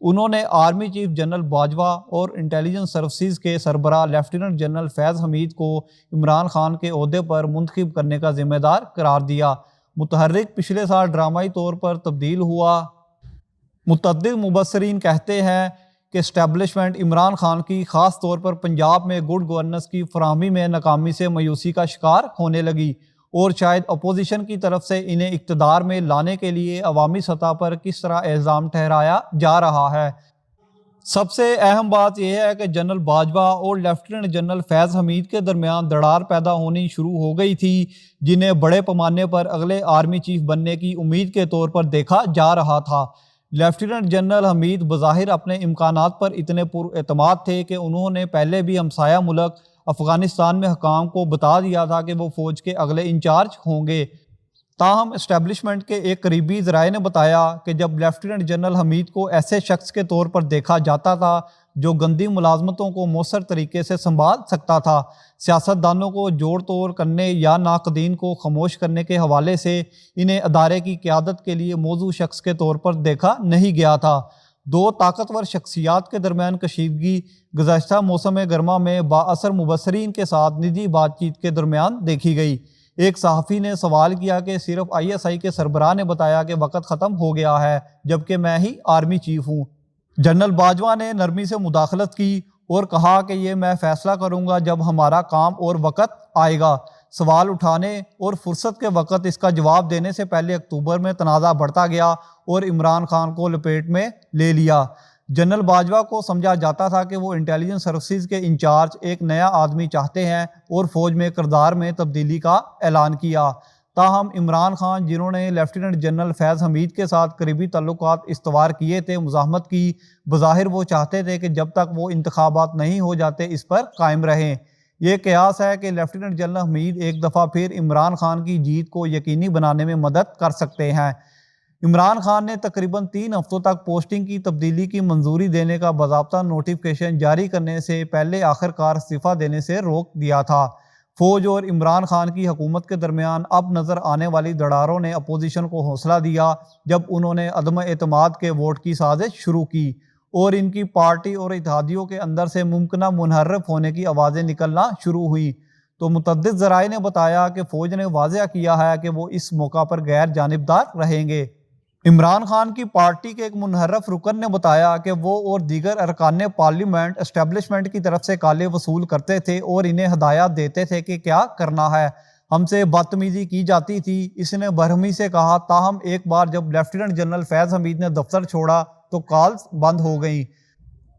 انہوں نے army chief general Bajwa اور انٹیلیجنس سروسز کے سربراہ لیفٹیننٹ جنرل فیض حمید کو عمران خان کے عہدے پر منتخب کرنے کا ذمہ دار قرار دیا۔ متحرک پچھلے سال ڈرامائی طور پر تبدیل ہوا۔ متعدد مبصرین کہتے ہیں کہ اسٹیبلشمنٹ عمران خان کی خاص طور پر پنجاب میں گڈ گورننس کی فراہمی میں ناکامی سے مایوسی کا شکار ہونے لگی، اور شاید اپوزیشن کی طرف سے انہیں اقتدار میں لانے کے لیے عوامی سطح پر کس طرح الزام ٹھہرایا جا رہا ہے۔ سب سے اہم بات یہ ہے کہ جنرل باجوہ اور لیفٹیننٹ جنرل فیض حمید کے درمیان دراڑ پیدا ہونی شروع ہو گئی تھی، جنہیں بڑے پیمانے پر اگلے آرمی چیف بننے کی امید کے طور پر دیکھا جا رہا تھا۔ لیفٹیننٹ جنرل حمید بظاہر اپنے امکانات پر اتنے پر اعتماد تھے کہ انہوں نے پہلے بھی ہمسایہ ملک افغانستان میں حکام کو بتا دیا تھا کہ وہ فوج کے اگلے انچارج ہوں گے۔ تاہم اسٹیبلشمنٹ کے ایک قریبی ذرائع نے بتایا کہ جب لیفٹیننٹ جنرل حمید کو ایسے شخص کے طور پر دیکھا جاتا تھا جو گندی ملازمتوں کو مؤثر طریقے سے سنبھال سکتا تھا، سیاستدانوں کو جوڑ توڑ کرنے یا ناقدین کو خاموش کرنے کے حوالے سے انہیں ادارے کی قیادت کے لیے موزوں شخص کے طور پر دیکھا نہیں گیا تھا۔ دو طاقتور شخصیات کے درمیان کشیدگی گزشتہ موسم گرما میں بااثر مبصرین کے ساتھ نجی بات چیت کے درمیان دیکھی گئی۔ ایک صحافی نے سوال کیا کہ صرف ISI کے سربراہ نے بتایا کہ وقت ختم ہو گیا ہے، جبکہ میں ہی آرمی چیف ہوں۔ جنرل باجوہ نے نرمی سے مداخلت کی اور کہا کہ یہ میں فیصلہ کروں گا جب ہمارا کام اور وقت آئے گا۔ سوال اٹھانے اور فرصت کے وقت اس کا جواب دینے سے پہلے اکتوبر میں تنازع بڑھتا گیا اور عمران خان کو لپیٹ میں لے لیا۔ جنرل باجوہ کو سمجھا جاتا تھا کہ وہ انٹیلیجنس سروسز کے انچارج ایک نیا آدمی چاہتے ہیں اور فوج میں کردار میں تبدیلی کا اعلان کیا۔ تاہم عمران خان، جنہوں نے لیفٹیننٹ جنرل فیض حمید کے ساتھ قریبی تعلقات استوار کیے تھے، مزاحمت کی۔ بظاہر وہ چاہتے تھے کہ جب تک وہ انتخابات نہیں ہو جاتے اس پر قائم رہیں۔ یہ قیاس ہے کہ لیفٹیننٹ جنرل حمید ایک دفعہ پھر عمران خان کی جیت کو یقینی بنانے میں مدد کر سکتے ہیں۔ عمران خان نے تقریباً 3 ہفتوں تک پوسٹنگ کی تبدیلی کی منظوری دینے کا باضابطہ نوٹیفکیشن جاری کرنے سے پہلے آخرکار استعفیٰ دینے سے روک دیا تھا۔ فوج اور عمران خان کی حکومت کے درمیان اب نظر آنے والی دراڑوں نے اپوزیشن کو حوصلہ دیا جب انہوں نے عدم اعتماد کے ووٹ کی سازش شروع کی اور ان کی پارٹی اور اتحادیوں کے اندر سے ممکنہ منحرف ہونے کی آوازیں نکلنا شروع ہوئیں۔ تو متعدد ذرائع نے بتایا کہ فوج نے واضح کیا ہے کہ وہ اس موقع پر غیر جانبدار رہیں گے۔ عمران خان کی پارٹی کے ایک منحرف رکن نے بتایا کہ وہ اور دیگر ارکان پارلیمنٹ اسٹیبلشمنٹ کی طرف سے کالے وصول کرتے تھے اور انہیں ہدایات دیتے تھے کہ کیا کرنا ہے۔ ہم سے بدتمیزی کی جاتی تھی، اس نے برہمی سے کہا۔ تاہم ایک بار جب لیفٹیننٹ جنرل فیض حمید نے دفتر چھوڑا تو کالز بند ہو گئیں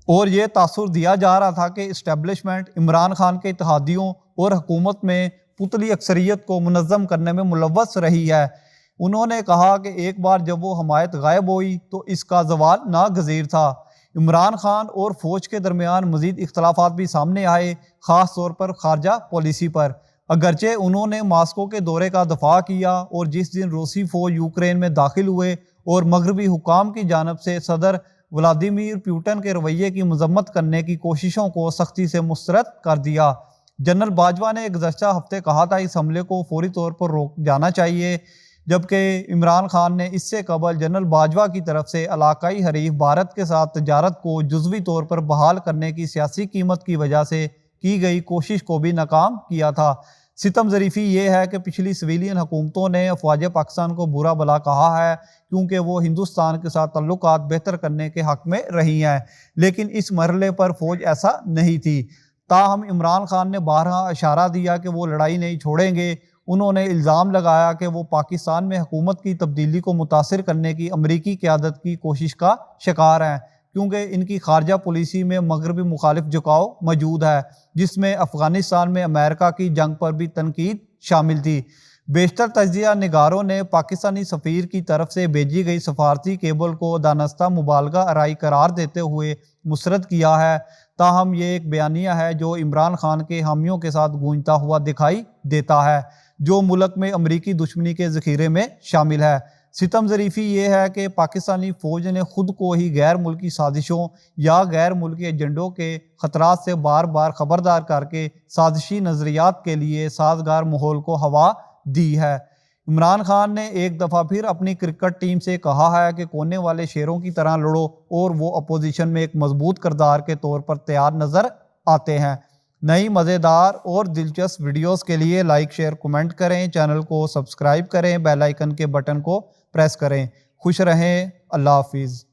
اور یہ تاثر دیا جا رہا تھا کہ اسٹیبلشمنٹ عمران خان کے اتحادیوں اور حکومت میں پتلی اکثریت کو منظم کرنے میں ملوث رہی ہے۔ انہوں نے کہا کہ ایک بار جب وہ حمایت غائب ہوئی تو اس کا زوال ناگزیر تھا۔ عمران خان اور فوج کے درمیان مزید اختلافات بھی سامنے آئے، خاص طور پر خارجہ پالیسی پر۔ اگرچہ انہوں نے ماسکو کے دورے کا دفاع کیا اور جس دن روسی فوج یوکرین میں داخل ہوئے اور مغربی حکام کی جانب سے صدر ولادیمیر پوٹن کے رویے کی مذمت کرنے کی کوششوں کو سختی سے مسترد کر دیا۔ جنرل باجوہ نے گزشتہ ہفتے کہا تھا اس حملے کو فوری طور پر روک جانا چاہیے، جبکہ عمران خان نے اس سے قبل جنرل باجوہ کی طرف سے علاقائی حریف بھارت کے ساتھ تجارت کو جزوی طور پر بحال کرنے کی سیاسی قیمت کی وجہ سے کی گئی کوشش کو بھی ناکام کیا تھا۔ ستم ظریفی یہ ہے کہ پچھلی سویلین حکومتوں نے افواج پاکستان کو برا بھلا کہا ہے کیونکہ وہ ہندوستان کے ساتھ تعلقات بہتر کرنے کے حق میں رہی ہیں، لیکن اس مرحلے پر فوج ایسا نہیں تھی۔ تاہم عمران خان نے بارہا اشارہ دیا کہ وہ لڑائی نہیں چھوڑیں گے۔ انہوں نے الزام لگایا کہ وہ پاکستان میں حکومت کی تبدیلی کو متاثر کرنے کی امریکی قیادت کی کوشش کا شکار ہیں، کیونکہ ان کی خارجہ پالیسی میں مغربی مخالف جھکاؤ موجود ہے، جس میں افغانستان میں امریکہ کی جنگ پر بھی تنقید شامل تھی۔ بیشتر تجزیہ نگاروں نے پاکستانی سفیر کی طرف سے بھیجی گئی سفارتی کیبل کو دانستہ مبالغہ آرائی قرار دیتے ہوئے مسترد کیا ہے۔ تاہم یہ ایک بیانیہ ہے جو عمران خان کے حامیوں کے ساتھ گونجتا ہوا دکھائی دیتا ہے، جو ملک میں امریکی دشمنی کے ذخیرے میں شامل ہے۔ ستم ظریفی یہ ہے کہ پاکستانی فوج نے خود کو ہی غیر ملکی سازشوں یا غیر ملکی ایجنڈوں کے خطرات سے بار بار خبردار کر کے سازشی نظریات کے لیے سازگار ماحول کو ہوا دی ہے۔ عمران خان نے ایک دفعہ پھر اپنی کرکٹ ٹیم سے کہا ہے کہ کونے والے شیروں کی طرح لڑو، اور وہ اپوزیشن میں ایک مضبوط کردار کے طور پر تیار نظر آتے ہیں۔ نئی مزیدار اور دلچسپ ویڈیوز کے لیے لائک، شیئر، کمنٹ کریں، چینل کو سبسکرائب کریں، بیل آئیکن کے بٹن کو پریس کریں۔ خوش رہیں، اللہ حافظ۔